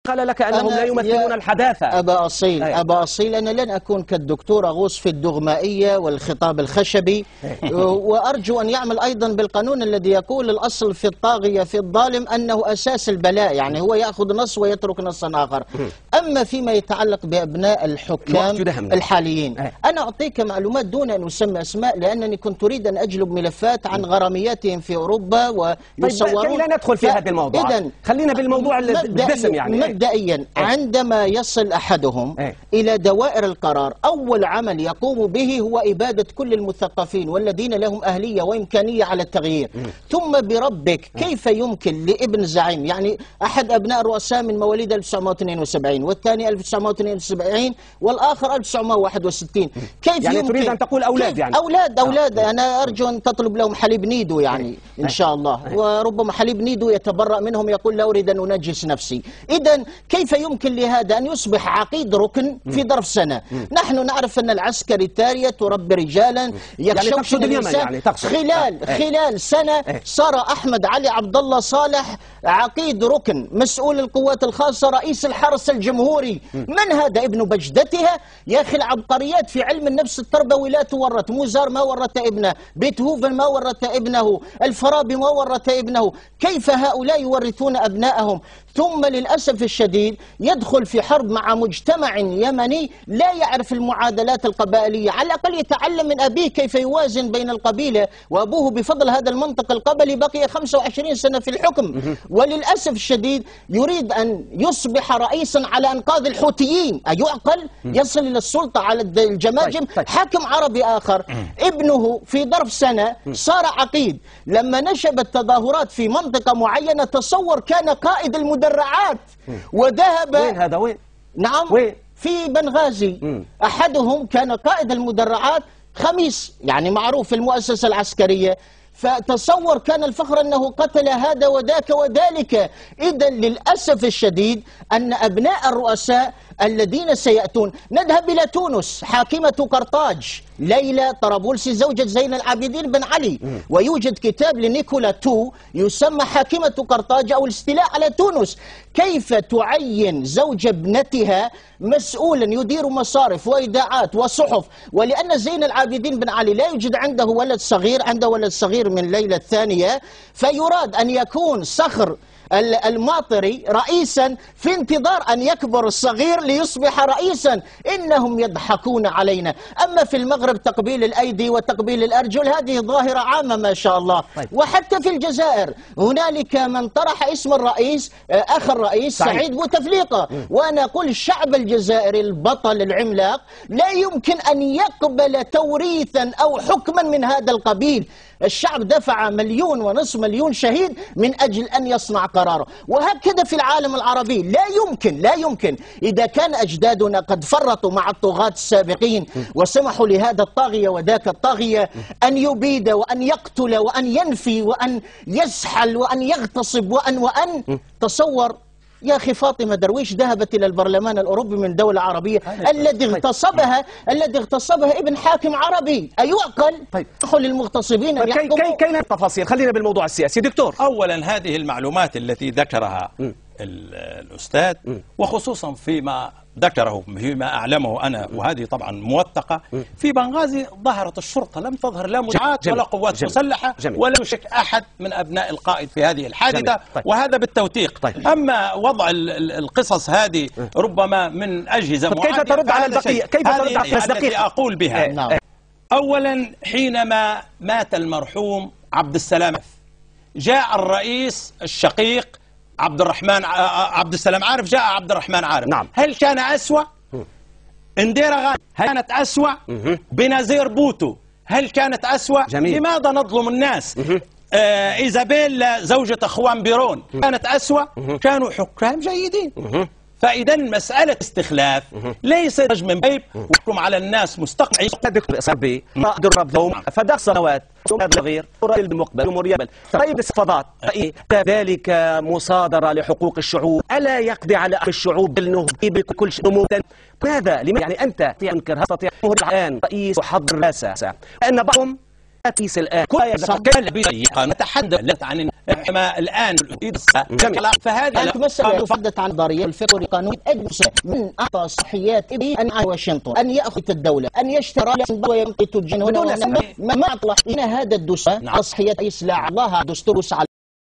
قال لك أنهم لا يمثلون الحداثة. أبا أصيل أنا لن أكون كالدكتور أغوص في الدغمائية والخطاب الخشبي وأرجو أن يعمل أيضا بالقانون الذي يقول الأصل في الطاغية في الظالم أنه أساس البلاء، يعني هو يأخذ نص ويترك نصا آخر. أما فيما يتعلق بأبناء الحكام الحاليين أنا أعطيك معلومات دون أن أسمي أسماء، لأنني كنت أريد أن أجلب ملفات عن غرامياتهم في أوروبا ويصورون. طيب لا ندخل في هذا الموضوع، خلينا بالموضوع الدسم. يعني مبدئيا عندما يصل أحدهم إلى دوائر القرار أول عمل يقوم به هو إبادة كل المثقفين والذين لهم أهلية وإمكانية على التغيير. ثم بربك كيف يمكن لابن زعيم، يعني أحد أبناء الرؤساء من مواليد 1972 والثاني 1972 والآخر 1961، كيف يعني يمكن تريد أن تقول أولاد؟ يعني أولاد أنا أرجو أن تطلب لهم حليب نيدو يعني إن شاء الله، وربما حليب نيدو يتبرأ منهم يقول لا أريد أن أنجس نفسي. إذن كيف يمكن لهذا أن يصبح عقيد ركن في ظرف سنة؟ نحن نعرف أن العسكري التارية تربي رجالا يخشون الإنسان. خلال سنة صار أحمد علي عبد الله صالح عقيد ركن، مسؤول القوات الخاصة، رئيس الحرس الجمهوري. من هذا؟ ابن بجدتها. يا أخي العبقريات في علم النفس التربوي لا تورث. موزار ما ورث ابنه، بيتهوفن ما ورث ابنه، الفارابي ما ورث ابنه. كيف هؤلاء يورثون أبنائهم؟ ثم للأسف الشديد يدخل في حرب مع مجتمع يمني لا يعرف المعادلات القبائلية، على الأقل يتعلم من أبيه كيف يوازن بين القبيلة، وأبوه بفضل هذا المنطق القبلي بقي 25 سنة في الحكم. وللأسف الشديد يريد أن يصبح رئيسا على أنقاض الحوثيين. أيعقل؟ يصل إلى السلطة على الجماجم. حاكم عربي آخر ابنه في ظرف سنة صار عقيد. لما نشبت تظاهرات في منطقة معينة تصور كان قائد المدرعات وذهب. وين هذا؟ وين؟ نعم وين؟ في بنغازي. أحدهم كان قائد المدرعات خميس، يعني معروف في المؤسسة العسكرية. فتصور كان الفخر أنه قتل هذا وذاك وذلك. إذا للأسف الشديد أن أبناء الرؤساء الذين سيأتون، نذهب إلى تونس، حاكمة قرطاج ليلى طرابلسي زوجة زين العابدين بن علي، ويوجد كتاب لنيكولا تو يسمى حاكمة قرطاج أو الاستيلاء على تونس. كيف تعين زوج ابنتها مسؤولا يدير مصارف وإيداعات وصحف، ولأن زين العابدين بن علي لا يوجد عنده ولد صغير، عنده ولد صغير من ليلى الثانية، فيراد أن يكون صخر الماطري رئيسا في انتظار أن يكبر الصغير ليصبح رئيسا. إنهم يضحكون علينا. أما في المغرب تقبيل الأيدي وتقبيل الأرجل هذه ظاهرة عامة ما شاء الله. وحتى في الجزائر هنالك من طرح اسم الرئيس أخ الرئيس سعيد بوتفليقة. وأنا أقول الشعب الجزائري البطل العملاق لا يمكن أن يقبل توريثا أو حكما من هذا القبيل. الشعب دفع 1.5 مليون شهيد من أجل أن يصنع قراره. وهكذا في العالم العربي لا يمكن إذا كان أجدادنا قد فرطوا مع الطغاة السابقين وسمحوا لهذا الطاغية وذاك الطاغية أن يبيد وأن يقتل وأن ينفي وأن يسحل وأن يغتصب وأن تصور يا أخي فاطمة درويش ذهبت إلى البرلمان الأوروبي من دولة عربية الذي اغتصبها ابن حاكم عربي. أيعقل؟ للمغتصبين أن يحكموا؟ كاين التفاصيل. خلينا بالموضوع السياسي. دكتور، أولا هذه المعلومات التي ذكرها الأستاذ وخصوصا فيما ذكره فيما أعلمه أنا، وهذه طبعا موثقة، في بنغازي ظهرت الشرطة، لم تظهر لا مدعاة ولا قوات مسلحة ولا يشك أحد من أبناء القائد في هذه الحادثة. وهذا بالتوثيق. أما وضع القصص هذه ربما من أجهزة كيف ترد على البقية؟ كيف ترد على التي أقول بها؟ أولا حينما مات المرحوم عبد السلام جاء الرئيس الشقيق عبد السلام عارف، جاء عبد الرحمن عارف. نعم. هل كان أسوأ؟ انديرة غانم هل كانت أسوأ؟ بنزير بوتو هل كانت أسوأ؟ جميل. لماذا نظلم الناس؟ إيزابيل زوجة أخوان بيرون كانت أسوأ؟ كانوا حكام جيدين. فإذا مسألة استخلاف ليست من بيب وحكم على الناس مستقبل. دكتور صبي فدق سنوات غير المقبل مريبل طيب الصفات كذلك مصادرة لحقوق الشعوب، ألا يقضي على الشعوب بالنهب بكل شيء؟ ماذا؟ يعني أنت تنكر تستطيع الآن رئيس حضر الرئاسة أن بعضهم تقيس الآن كل نتحدث عن ما الآن فهذه مسألة فردت عن ضريبة الفقه القانوني من أعطى صحيات أن واشنطن أن يأخذ الدولة أن يشترى ويمقت الجنون ما أطلق إن هذا الدستور صحيات إسلاع الله دستور